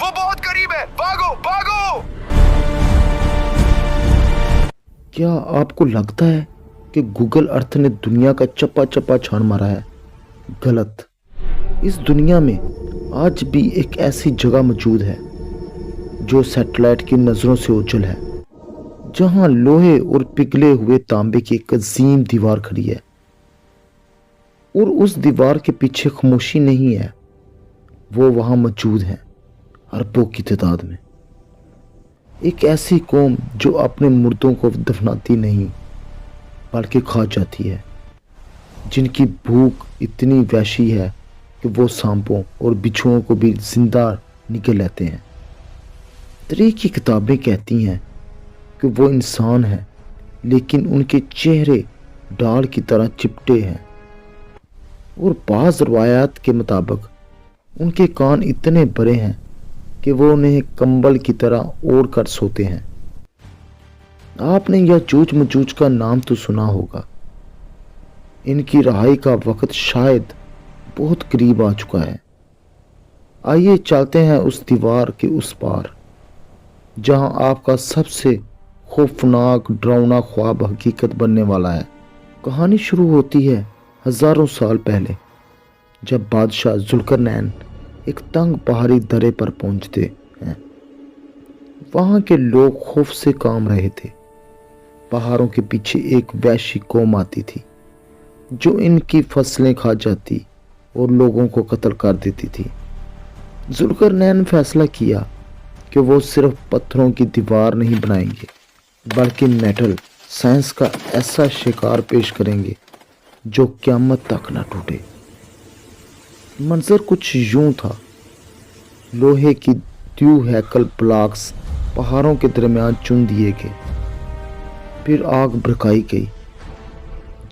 वो बहुत करीब है, भागो भागो। क्या आपको लगता है कि गूगल अर्थ ने दुनिया का चप्पा चप्पा छान मारा है? गलत। इस दुनिया में आज भी एक ऐसी जगह मौजूद है जो सैटेलाइट की नज़रों से ओझल है, जहां लोहे और पिघले हुए तांबे की एक अजीम दीवार खड़ी है, और उस दीवार के पीछे खामोशी नहीं है। वो वहां मौजूद है अरबों की तादाद में। एक ऐसी कौम जो अपने मुर्दों को दफनाती नहीं बल्कि खा जाती है, जिनकी भूख इतनी वहशी है कि वो सांपों और बिच्छुओं को भी जिंदा निगल लेते हैं। तारीख की किताबें कहती हैं कि वो इंसान हैं, लेकिन उनके चेहरे डाल की तरह चिपटे हैं, और बाज़ रवायात के मुताबिक उनके कान इतने बड़े हैं कि वो उन्हें कंबल की तरह ओढ़ कर सोते हैं। आपने याजूज मजूज का नाम तो सुना होगा। इनकी रहाई का वक्त शायद बहुत करीब आ चुका है। आइए चलते हैं उस दीवार के उस पार, जहां आपका सबसे खौफनाक डरावना ख्वाब हकीकत बनने वाला है। कहानी शुरू होती है हजारों साल पहले, जब बादशाह जुल्करनैन एक तंग पहाड़ी दर्रे पर पहुंचते हैं। वहां के लोग खौफ से काम रहे थे। पहाड़ों के पीछे एक वहशी कौम आती थी जो इनकी फसलें खा जाती और लोगों को कत्ल कर देती थी। जुल्करनैन ने फैसला किया कि वो सिर्फ पत्थरों की दीवार नहीं बनाएंगे, बल्कि मेटल साइंस का ऐसा शिकार पेश करेंगे जो क़यामत तक न टूटे। मंजर कुछ यूं था। लोहे की द्यू हैकल ब्लॉक्स पहाड़ों के दरमियान चुन दिए गए। फिर आग भड़काई गई।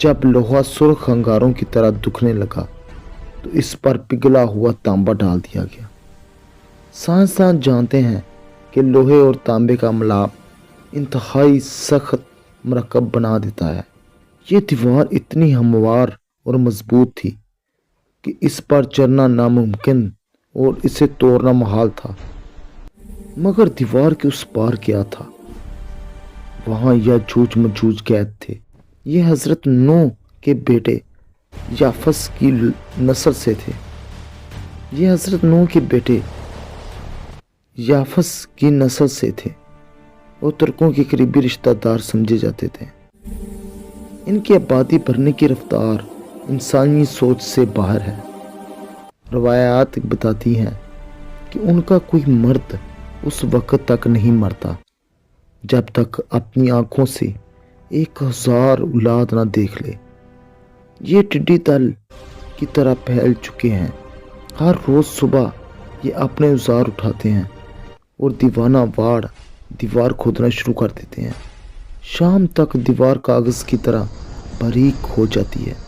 जब लोहा सुर्ख अंगारों की तरह दुखने लगा तो इस पर पिघला हुआ तांबा डाल दिया गया। साइंसदान जानते हैं कि लोहे और तांबे का मिलाप इंतहाई सख्त मरकब बना देता है। ये दीवार इतनी हमवार और मजबूत थी कि इस पर चढ़ना नामुमकिन और इसे तोड़ना मुहाल था। मगर दीवार के उस पार क्या था? वहां याजूज मजूज कैद थे। ये हजरत नूह के बेटे याफस की नस्ल से थे। ये हजरत नूह के बेटे याफस की नस्ल से थे और तुर्कों के करीबी रिश्तेदार समझे जाते थे। इनकी आबादी बढ़ने की रफ्तार इंसानी सोच से बाहर है। रवायात बताती हैं कि उनका कोई मर्द उस वक़्त तक नहीं मरता जब तक अपनी आंखों से 1000 औलाद ना देख ले। ये टिड्डी दल की तरह फैल चुके हैं। हर रोज़ सुबह ये अपने औजार उठाते हैं और दीवाना वार दीवार खोदना शुरू कर देते हैं। शाम तक दीवार कागज़ की तरह बारीक हो जाती है।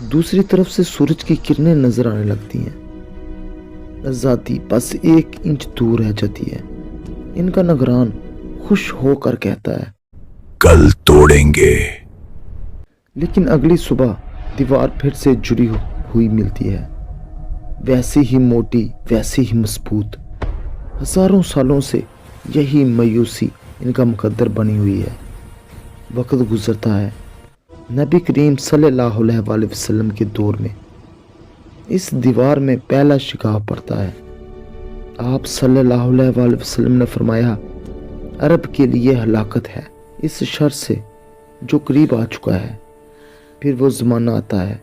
दूसरी तरफ से सूरज की किरणें नजर आने लगती हैं। आज़ादी बस 1 इंच दूर रह जाती है। इनका निगरान खुश होकर कहता है, कल तोड़ेंगे। लेकिन अगली सुबह दीवार फिर से जुड़ी हुई मिलती है, वैसी ही मोटी, वैसी ही मजबूत। हजारों सालों से यही मायूसी इनका मुकद्दर बनी हुई है। वक्त गुजरता है। नबी करीम सल्लल्लाहु अलैहि वसल्लम के दौर में इस दीवार में पहला शिकवा पड़ता है। आप सल्लल्लाहु अलैहि वसल्लम ने फरमाया, अरब के लिए हलाकत है इस शर से जो करीब आ चुका है। फिर वो ज़माना आता है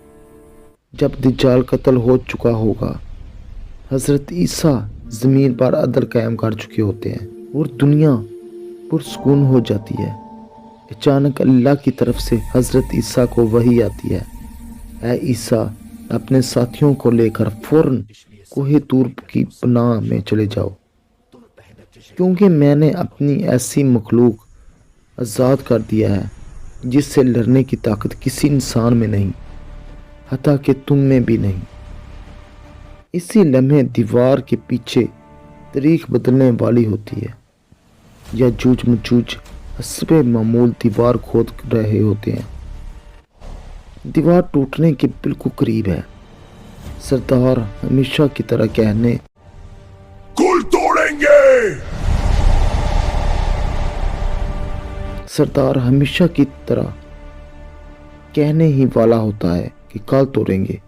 जब दज्जाल कत्ल हो चुका होगा। हज़रत ईसा ज़मीन पर अदल कायम कर चुके होते हैं और दुनिया पुरसकून हो जाती है। अचानक अल्लाह की तरफ से हज़रत ईसा को वही आती है, ऐ ईसा अपने साथियों को लेकर फौरन कोहे तूर की पनाह में चले जाओ, क्योंकि मैंने अपनी ऐसी मखलूक आज़ाद कर दिया है जिससे लड़ने की ताकत किसी इंसान में नहीं, हत्ता कि तुम में भी नहीं। इसी लम्हे दीवार के पीछे तारीख बदलने वाली होती है। याजूज मजूज हस्बे मामूल दीवार खोद रहे होते हैं। दीवार टूटने के बिल्कुल करीब है। सरदार हमेशा की तरह कहने, कुल तोड़े। तोड़ेंगे। सरदार हमेशा की तरह कहने ही वाला होता है कि कल तोड़ेंगे,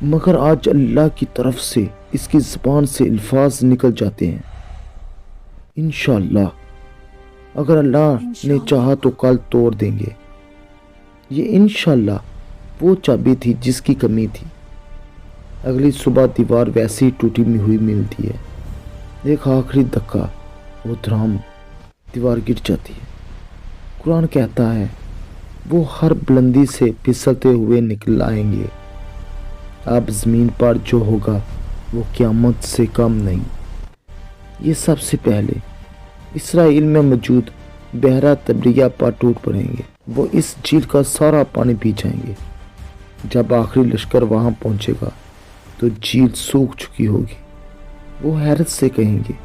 मगर आज अल्लाह की तरफ से इसकी ज़बान से अल्फाज निकल जाते हैं, इंशाअल्लाह। अगर अल्लाह ने चाहा तो कल तोड़ देंगे। ये इंशाअल्लाह वो चाबी थी जिसकी कमी थी। अगली सुबह दीवार वैसी टूटी हुई मिलती है। एक आखिरी धक्का, वो धड़ाम, दीवार गिर जाती है। कुरान कहता है वो हर बुलंदी से फिसलते हुए निकल आएंगे। अब ज़मीन पर जो होगा वो क़यामत से कम नहीं। ये सबसे पहले इसराइल में मौजूद बहरा तबरिया पर टूट पड़ेंगे। वो इस झील का सारा पानी पी जाएंगे। जब आखिरी लश्कर वहाँ पहुँचेगा तो झील सूख चुकी होगी। वो हैरत से कहेंगे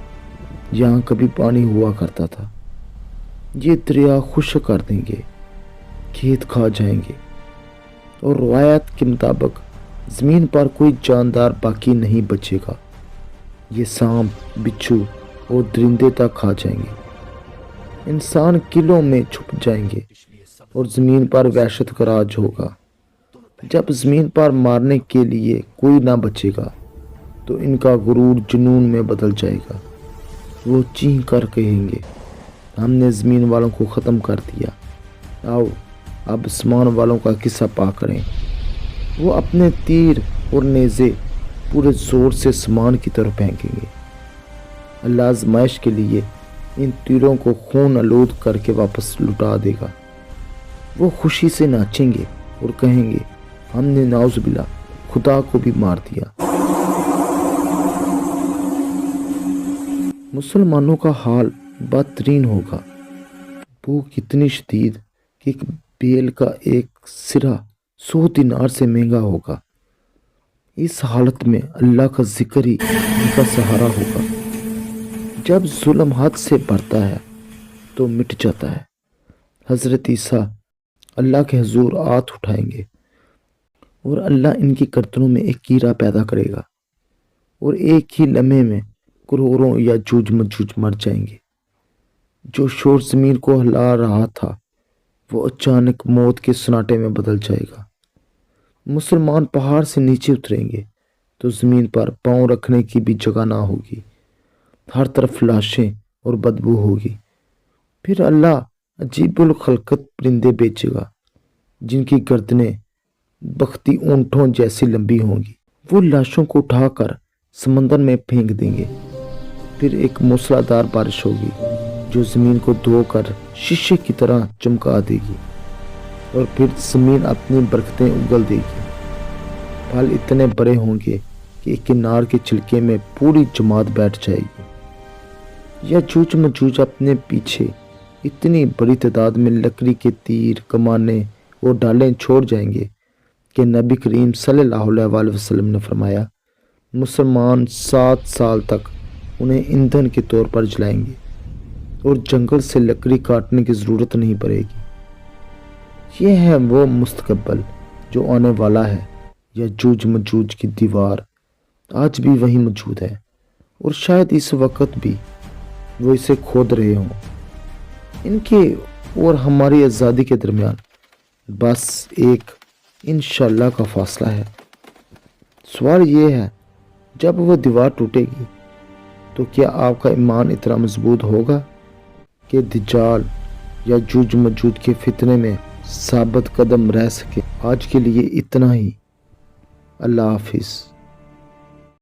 यहाँ कभी पानी हुआ करता था। ये दरिया खुश्क कर देंगे, खेत खा जाएंगे और रवायत के मुताबिक ज़मीन पर कोई जानदार बाकी नहीं बचेगा। ये सांप, बिच्छू और दरिंदे तक खा जाएंगे। इंसान किलों में छुप जाएंगे और ज़मीन पर वहशत का राज होगा। जब ज़मीन पर मारने के लिए कोई ना बचेगा तो इनका गुरूर जुनून में बदल जाएगा। वो चीख कर कहेंगे हमने ज़मीन वालों को ख़त्म कर दिया, आओ अब आसमान वालों का किस्सा पा करें। वो अपने तीर और नेज़े पूरे ज़ोर से आसमान की तरफ फेंकेंगे। अल्लाह आज़माइश के लिए इन तीरों को खून आलूद करके वापस लुटा देगा। वो खुशी से नाचेंगे और कहेंगे हमने नाउज़ुबिल्लाह खुदा को भी मार दिया। मुसलमानों का हाल बदतरीन होगा। भूख इतनी शदीद कि एक बेल का एक सिरा 100 दिनार से महंगा होगा। इस हालत में अल्लाह का जिक्र ही उनका सहारा होगा। जब जुल्म हद से बढ़ता है तो मिट जाता है। हज़रत ईसा अल्लाह के हुजूर हाथ उठाएंगे और अल्लाह इनकी गर्दनों में एक कीड़ा पैदा करेगा और एक ही लम्हे में करोड़ों या जूझ मजूझ मर जाएंगे। जो शोर ज़मीन को हिला रहा था वो अचानक मौत के सन्नाटे में बदल जाएगा। मुसलमान पहाड़ से नीचे उतरेंगे तो ज़मीन पर पाँव रखने की भी जगह ना होगी। हर तरफ लाशें और बदबू होगी। फिर अल्लाह अजीबुल खलकत परिंदे बेचेगा जिनकी गर्दनें बख्ती ऊँटों जैसी लंबी होंगी। वो लाशों को उठाकर समंदर में फेंक देंगे। फिर एक मूसलाधार बारिश होगी जो ज़मीन को धोकर शीशे की तरह चमका देगी और फिर ज़मीन अपनी बरकतें उगल देगी। फल इतने बड़े होंगे कि एक किनार के छिलके में पूरी जमात बैठ जाएगी। या जूझ मजूझ अपने पीछे इतनी बड़ी तादाद में लकड़ी के तीर, कमाने और डालें छोड़ जाएंगे कि नबी करीम सल्लल्लाहु अलैहि वसल्लम ने फरमाया मुसलमान 7 साल तक उन्हें ईंधन के तौर पर जलाएंगे और जंगल से लकड़ी काटने की ज़रूरत नहीं पड़ेगी। यह है वो मुस्तकबिल जो आने वाला है। या जूझ मजूझ की दीवार आज भी वहीं मौजूद है और शायद इस वक्त भी वो इसे खोद रहे हों। इनके और हमारी आज़ादी के दरमियान बस एक इंशाअल्लाह का फासला है। सवाल ये है जब वो दीवार टूटेगी तो क्या आपका ईमान इतना मजबूत होगा कि दज्जाल या जूझ मजूद के फितने में साबित कदम रह सके। आज के लिए इतना ही। अल्लाह हाफिज़।